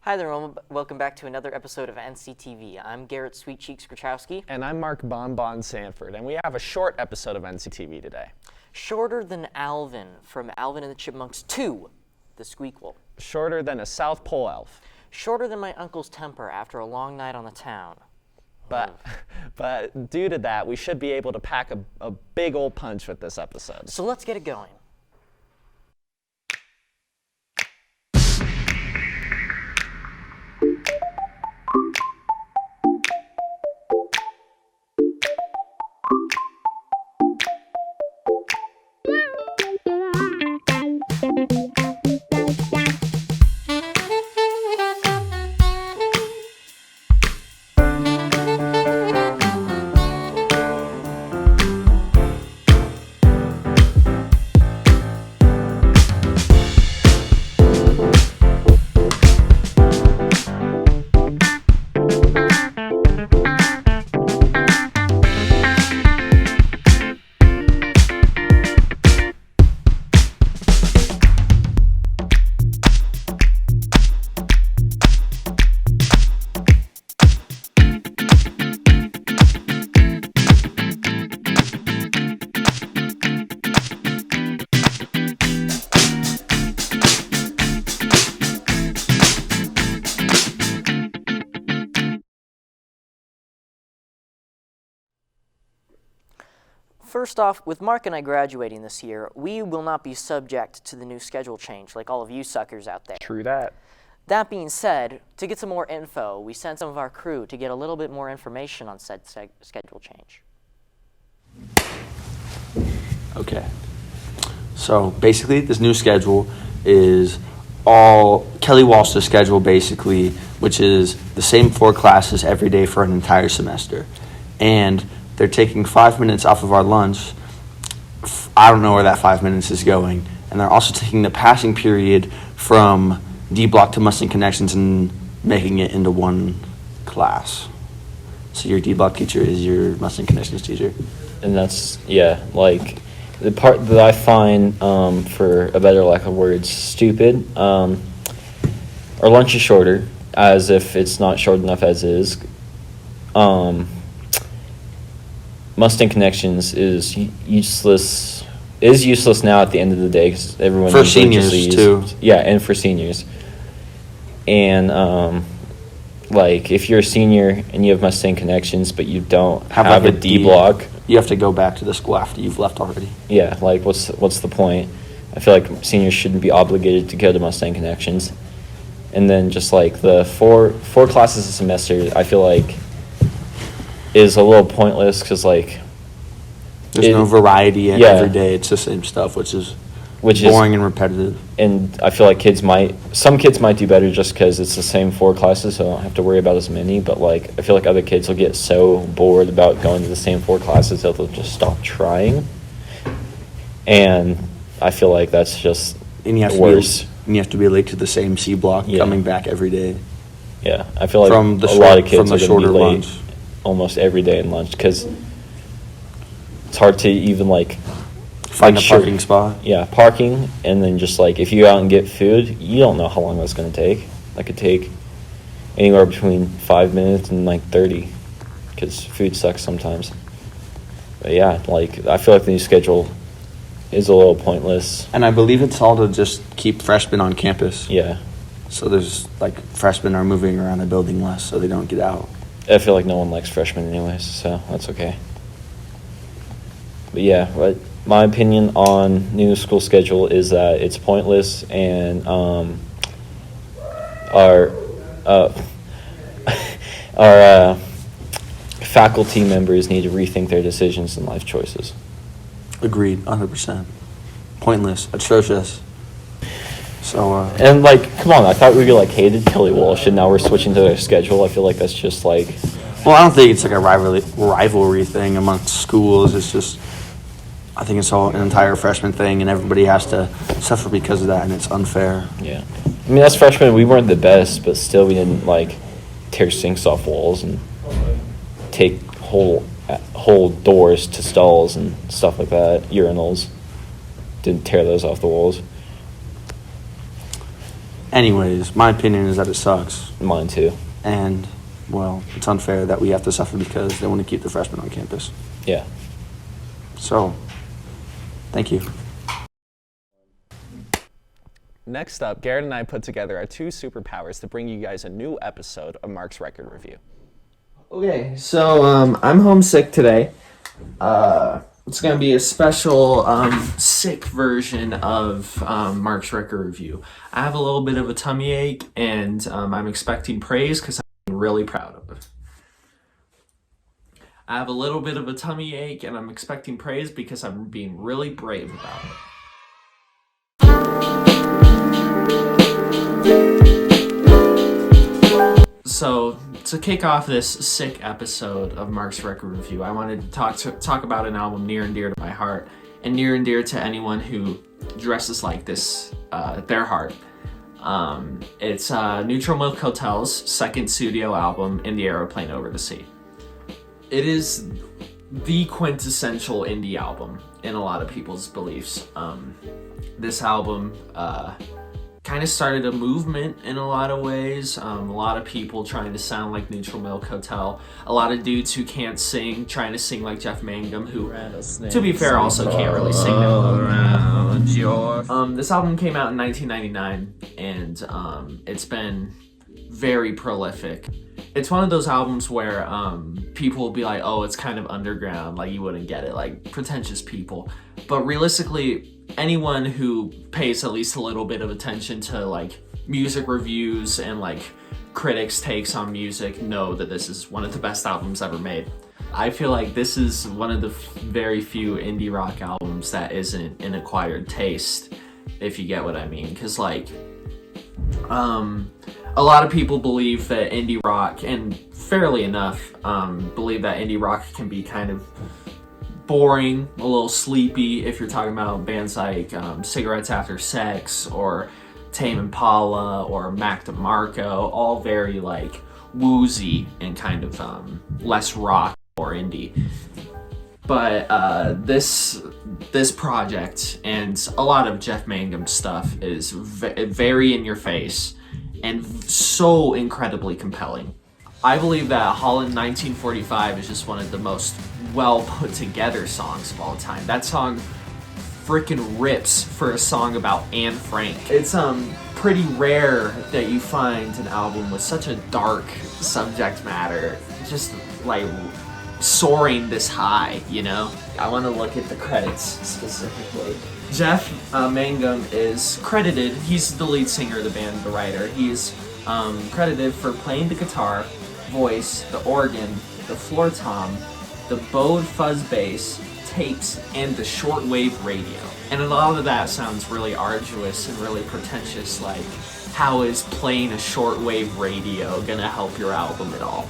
Hi there, welcome back to another episode of Nctv. I'm Garrett Sweet Cheeks Grachowski. And I'm Mark Bonbon Sanford, and we have a short episode of Nctv today. Shorter than Alvin from Alvin and the Chipmunks 2, The Squeakquel. Shorter than a South Pole elf. Shorter than my uncle's temper after a long night on the town. But due to that, we should be able to pack a big old punch with this episode. So let's get it going. First off, with Mark and I graduating this year, we will not be subject to the new schedule change like all of you suckers out there. True that. That being said, to get some more info, we sent some of our crew to get a little bit more information on said schedule change. Okay. So basically, this new schedule is all Kelly Walsh's schedule, basically, which is the same 4 classes every day for an entire semester. And they're taking 5 minutes off of our lunch. I don't know where that 5 minutes is going. And they're also taking the passing period from D block to Mustang Connections and making it into one class. So your D block teacher is your Mustang Connections teacher. And that's, yeah, like, the part that I find, for a better lack of words, stupid, our lunch is shorter, as if it's not short enough as is. Mustang Connections is useless now at the end of the day because everyone for seniors too. Yeah, and for seniors. And like if you're a senior and you have Mustang Connections but you don't have a D block, you have to go back to the school after you've left already. Yeah, like what's the point? I feel like seniors shouldn't be obligated to go to Mustang Connections. And then just like the four classes a semester, I feel like is a little pointless because like there's no variety in every day. It's the same stuff, which is boring and repetitive. And I feel like some kids might do better just because it's the same 4 classes, so I don't have to worry about as many. But like I feel like other kids will get so bored about going to the same 4 classes that they'll just stop trying. And I feel like that's just worse. And you have to be late to the same C block, coming back every day. Yeah, I feel like a lot of kids are going to be late almost every day in lunch because it's hard to even like find a parking spot. Yeah, parking, and then just like if you go out and get food, you don't know how long that's going to take. That could take anywhere between 5 minutes and like 30 because food sucks sometimes. But yeah, like I feel like the new schedule is a little pointless. And I believe it's all to just keep freshmen on campus. Yeah. So there's like freshmen are moving around the building less so they don't get out. I feel like no one likes freshmen anyways, so that's okay. But yeah, but my opinion on new school schedule is that it's pointless, and our faculty members need to rethink their decisions and life choices. Agreed, 100%. Pointless, atrocious. So, and like, come on, I thought we like hated Kelly Walsh, and now we're switching to their schedule. I feel like that's just like. Well, I don't think it's like a rivalry thing amongst schools. It's just, I think it's all an entire freshman thing, and everybody has to suffer because of that, and it's unfair. Yeah, I mean, as freshmen, we weren't the best, but still, we didn't like tear sinks off walls and take whole doors to stalls and stuff like that. Urinals, didn't tear those off the walls. Anyways, my opinion is that it sucks. Mine too. And, well, it's unfair that we have to suffer because they want to keep the freshmen on campus. Yeah. So, thank you. Next up, Garrett and I put together our 2 superpowers to bring you guys a new episode of Mark's Record Review. Okay, so I'm homesick today. It's gonna be a special sick version of Mark's Record Review. I have a little bit of a tummy ache, and I'm expecting praise because I'm really proud of it. I have a little bit of a tummy ache, and I'm expecting praise because I'm being really brave about it. So, to kick off this sick episode of Mark's Record Review, I wanted to talk about an album near and dear to my heart, and near and dear to anyone who dresses like this, their heart. It's Neutral Milk Hotel's second studio album, In the Aeroplane Over the Sea. It is the quintessential indie album in a lot of people's beliefs. This album kind of started a movement in a lot of ways. A lot of people trying to sound like Neutral Milk Hotel. A lot of dudes who can't sing trying to sing like Jeff Mangum, who, to be fair, also can't really sing that well. This album came out in 1999, and it's been very prolific. It's one of those albums where people will be like, oh, it's kind of underground, like you wouldn't get it, like pretentious people. But realistically, anyone who pays at least a little bit of attention to like music reviews and like critics' takes on music know that this is one of the best albums ever made. I feel like this is one of the very few indie rock albums that isn't an acquired taste, if you get what I mean. Because like, a lot of people believe that indie rock, and fairly enough, believe that indie rock can be kind of boring, a little sleepy if you're talking about bands like Cigarettes After Sex or Tame Impala or Mac DeMarco, all very like woozy and kind of less rock or indie. But this project and a lot of Jeff Mangum stuff is very in your face and so incredibly compelling. I believe that Holland 1945 is just one of the most well put together songs of all time. That song freaking rips for a song about Anne Frank. It's pretty rare that you find an album with such a dark subject matter, just like soaring this high, you know? I want to look at the credits specifically. Jeff Mangum is credited, he's the lead singer of the band, the writer. He's credited for playing the guitar, voice, the organ, the floor tom, the bowed fuzz bass, tapes, and the shortwave radio. And a lot of that sounds really arduous and really pretentious, like how is playing a shortwave radio gonna help your album at all?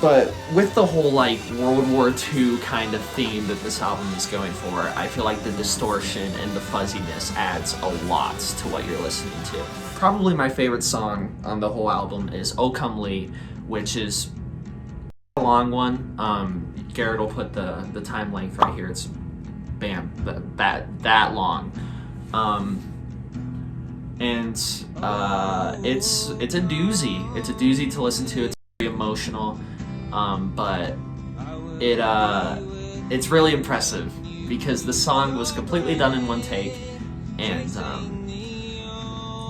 But with the whole like World War II kind of theme that this album is going for, I feel like the distortion and the fuzziness adds a lot to what you're listening to. Probably my favorite song on the whole album is O Come Lee, which is a long one. Garrett will put the time length right here. It's bam, that long. It's a doozy. It's a doozy to listen to. It's very emotional. But it's really impressive because the song was completely done in one take and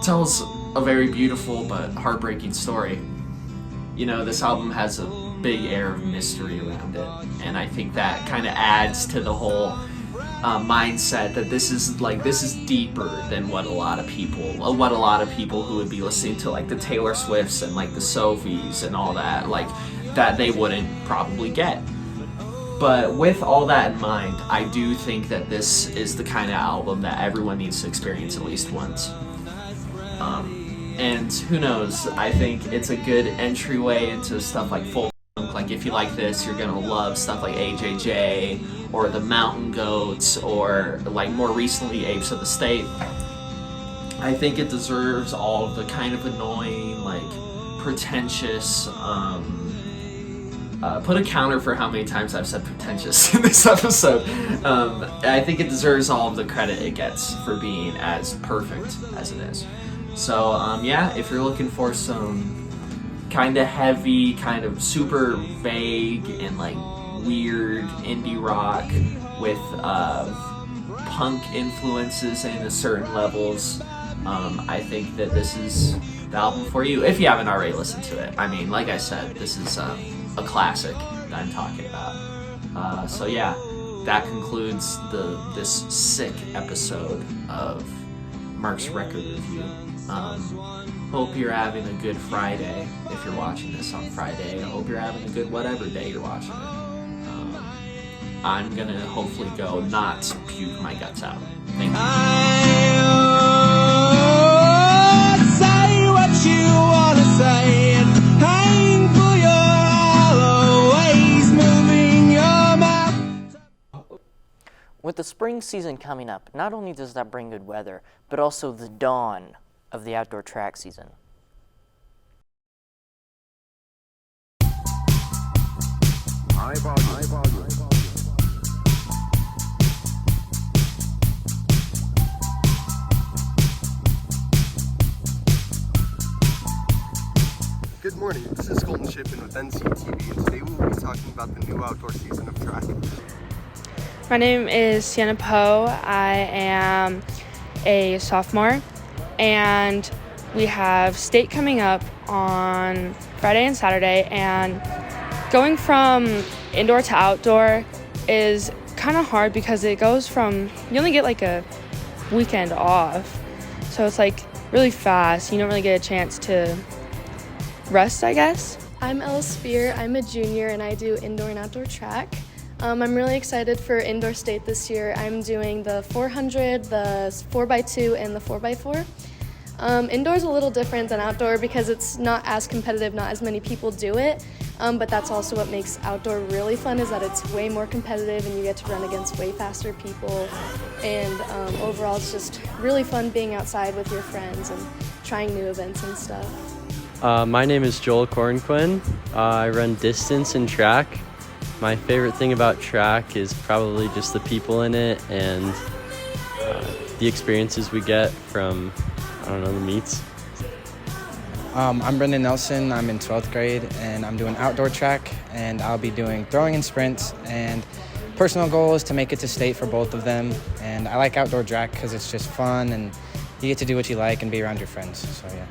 tells a very beautiful but heartbreaking story. You know, this album has a big air of mystery around it, and I think that kind of adds to the whole mindset that this is deeper than what a lot of people who would be listening to like the Taylor Swifts and like the Sophies and all that, like that they wouldn't probably get. But with all that in mind, I do think that this is the kind of album that everyone needs to experience at least once. And who knows, I think it's a good entryway into stuff like folk punk. Like if you like this, you're gonna love stuff like AJJ or the Mountain Goats or like more recently Apes of the State. I think it deserves all of the kind of annoying, like pretentious, put a counter for how many times I've said pretentious in this episode. I think it deserves all of the credit it gets for being as perfect as it is. So yeah, if you're looking for some kind of heavy, kind of super vague and like weird indie rock with punk influences in certain levels, I think that this is the album for you if you haven't already listened to it. I mean, like I said, this is a classic that I'm talking about. So yeah, that concludes this sick episode of Mark's Record Review. Hope you're having a good Friday if you're watching this on Friday. I hope you're having a good whatever day you're watching it. I'm gonna hopefully go not puke my guts out. Thank you. Say what you wanna say and hang for your always moving your mouth. With the spring season coming up, not only does that bring good weather, but also the dawn of the outdoor track season. Good morning, this is Colton Shippen with Nctv, and today we will be talking about the new outdoor season of track. My name is Sienna Poe. I am a sophomore, and we have state coming up on Friday and Saturday, and going from indoor to outdoor is kind of hard because it goes from, you only get like a weekend off, so it's like really fast. You don't really get a chance to rest, I guess. I'm Ella Spear. I'm a junior and I do indoor and outdoor track. I'm really excited for indoor state this year. I'm doing the 400, the 4x2, and the 4x4. Indoor is a little different than outdoor because it's not as competitive, not as many people do it, but that's also what makes outdoor really fun, is that it's way more competitive and you get to run against way faster people, and overall it's just really fun being outside with your friends and trying new events and stuff. My name is Joel Cornquin. I run distance and track. My favorite thing about track is probably just the people in it and the experiences we get from, the meets. I'm Brendan Nelson. I'm in 12th grade and I'm doing outdoor track, and I'll be doing throwing and sprints, and personal goal is to make it to state for both of them. And I like outdoor track because it's just fun and you get to do what you like and be around your friends, so yeah.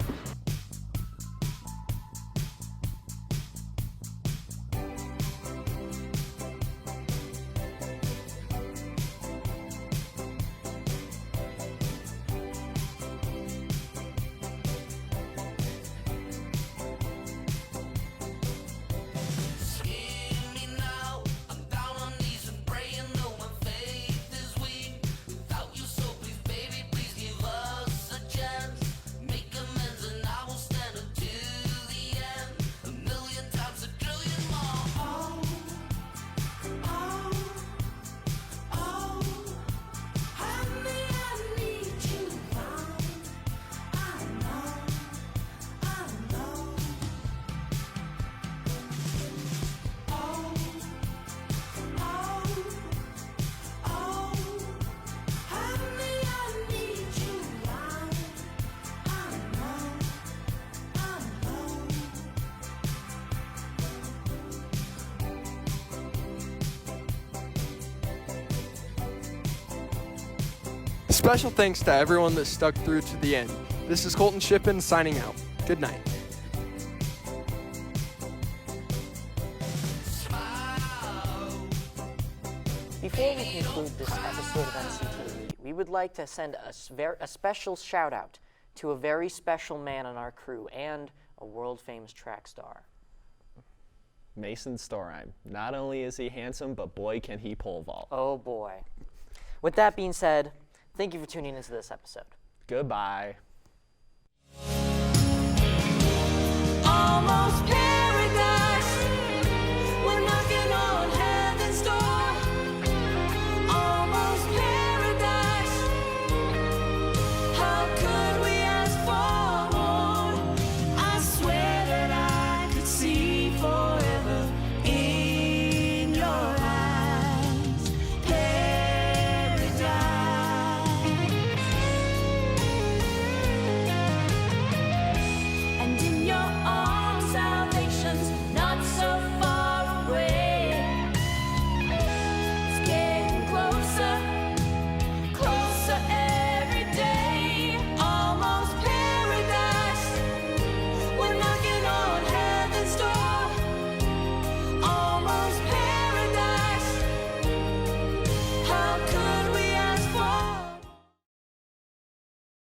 Special thanks to everyone that stuck through to the end. This is Colton Shippen signing out. Good night. Before we conclude this episode of Nctv, we would like to send a special shout out to a very special man on our crew and a world famous track star. Mason Storheim. Not only is he handsome, but boy can he pole vault. Oh boy. With that being said, thank you for tuning into this episode. Goodbye.